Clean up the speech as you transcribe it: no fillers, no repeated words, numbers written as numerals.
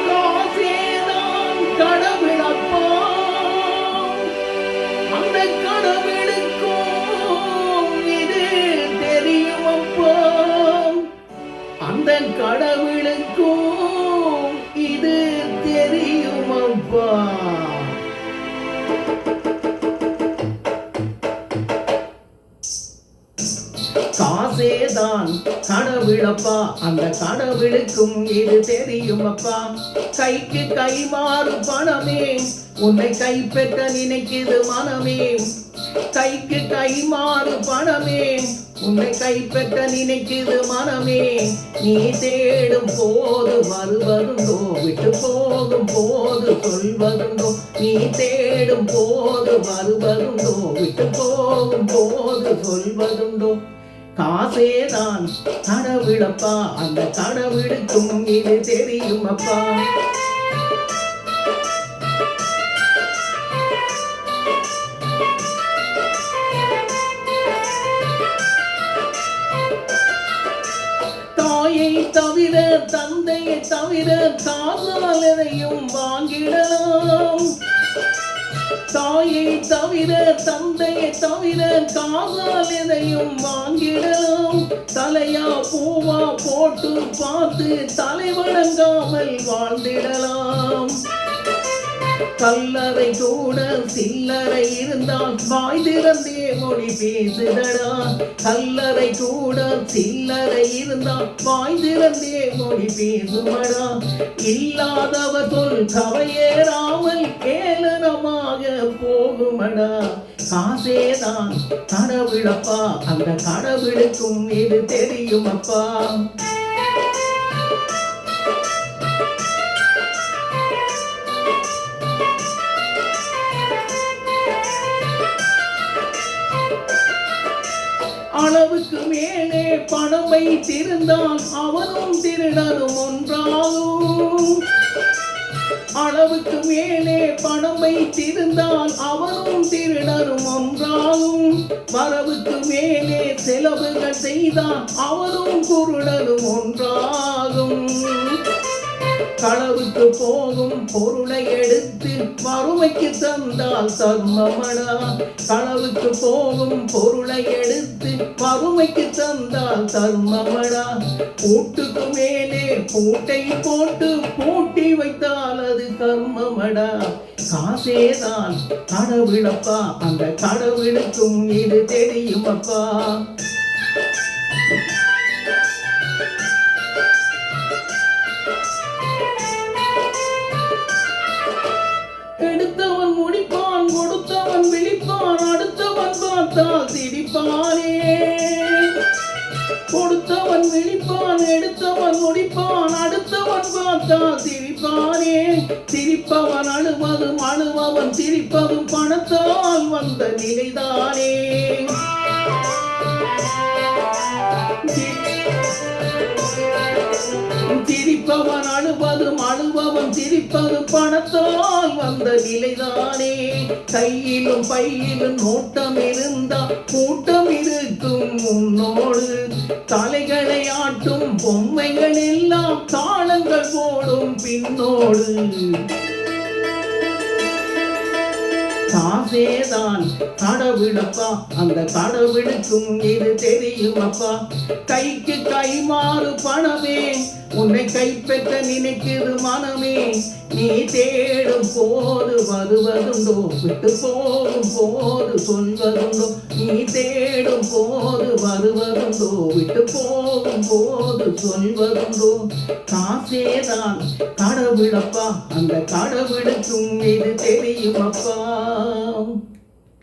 காசேதான் கடவுளப்பா, அந்த கடவுளுக்கும் இது தெரியுமப்பா, அந்த கடவுளுக்கும் இது தெரியுமப்பா. காசேதான் கடவுளப்பா, அந்த கடவுளுக்கும் இது தெரியுமப்பா. கைக்கு கை மாறு பணமே, உன்னை கைப்பற்ற நினைக்குது மனமே. கைக்கு கை மாறு பணமே, உன்னை கைப்பற்ற நினைக்குது மனமே. நீ தேடும் போது வருவதுண்டோ, விட்டு போகும் போது சொல்வதுண்டோ. நீ தேடும் போது வருவதுண்டோ, விட்டு போகும் போது சொல்வதுண்டோ. காசேதான் கடவுளப்பா, அந்த கடவுளுக்கும் இது தெரியுமப்பா. தாயை தவிர தந்தையை தவிர காசால் எதையும் வாங்கிடலாம். தாயை தவிர தந்தையை தவிர காசால் எதையும் வாங்கிடலாம். தலையா பூவா போட்டு பார்த்து தலை வணங்காமல் வாழ்ந்திடலாம். கல்லறை கூட சில்லறை இருந்தால் வாய் திறந்தே மொழி பேசுதடா. கல்லறை கூட சில்லறை இருந்தால் வாய் திறந்தே மொழி பேசுமடா. இல்லாதவ சொல் கவையேறாமல் கேளனமாக போகுமடா. காசேதான் கடவுளப்பா, அந்த கடவுளுக்கும் இது தெரியுமப்பா. அளவுக்கு மேலே பணம் வைத்திருந்தால் அவனும் திருடனும் ஒன்றாகும். அளவுக்கு மேலே பணம் வைத்திருந்தால் அவனும் திருடனும் ஒன்றாகும். வரவுக்கு மேலே செலவுகள் செய்தால் அவனும் குருடனும் ஒன்றாகும். களவுக்கு போகும் பொருளை எடுத்து வறுமைக்கு தந்தால் தர்மமடா. களவுக்கு போகும் பொருளை எடுத்து வறுமைக்கு தந்தால் தர்மமடா. பூட்டுக்கு மேலே பூட்டை போட்டு பூட்டி வைத்தால் அது கர்மமடா. காசேதான் கடவுளப்பா, அந்த கடவுளுக்கும் இது தெரியுமப்பா. எடுத்தவன் முடிப்பான், கொடுத்தவன் விழிப்பான், அடுத்தவன் பார்த்தால் சிரிப்பானே. கொடுத்தவன் விழிப்பான், எடுத்தவன் முடிப்பான், அடுத்தவன் பார்த்தால் சிரிப்பானே. சிரிப்பவன் அழுவதும் அழுவவன் சிரிப்பதும் பணத்தால் வந்த நிலைதானே. சிரிப்பவன் அழுவதும் அழுவவன் சிரிப்பதும் பணத்தால் வந்த நிலைதானே. கையிலும் பையிலும் நோட்டம் இருந்தா கூட்டம் இருக்கும் உன்னோடு. தலைகளை ஆட்டும் பொம்மைகள் எல்லாம் தாளங்கள் போடும் பின்னோடு. காசேதான் கடவுளப்பா, அந்த கடவுளுக்கும் இது தெரியுமப்பா. கைக்கு கை மாறு பணமே, உன்னை கைப்பற்ற நினைக்குது மனமே. நீ தேடும் போது வருவதுண்டோ, விட்டு போகும் போது சொல்வதுண்டோ. நீ தேடும் போது வருவதுண்டோ, விட்டு போகும் போது சொல்வதுண்டோ. காசேதான் கடவுளப்பா, அந்த கடவுளுக்கும் இது தெரியுமப்பா.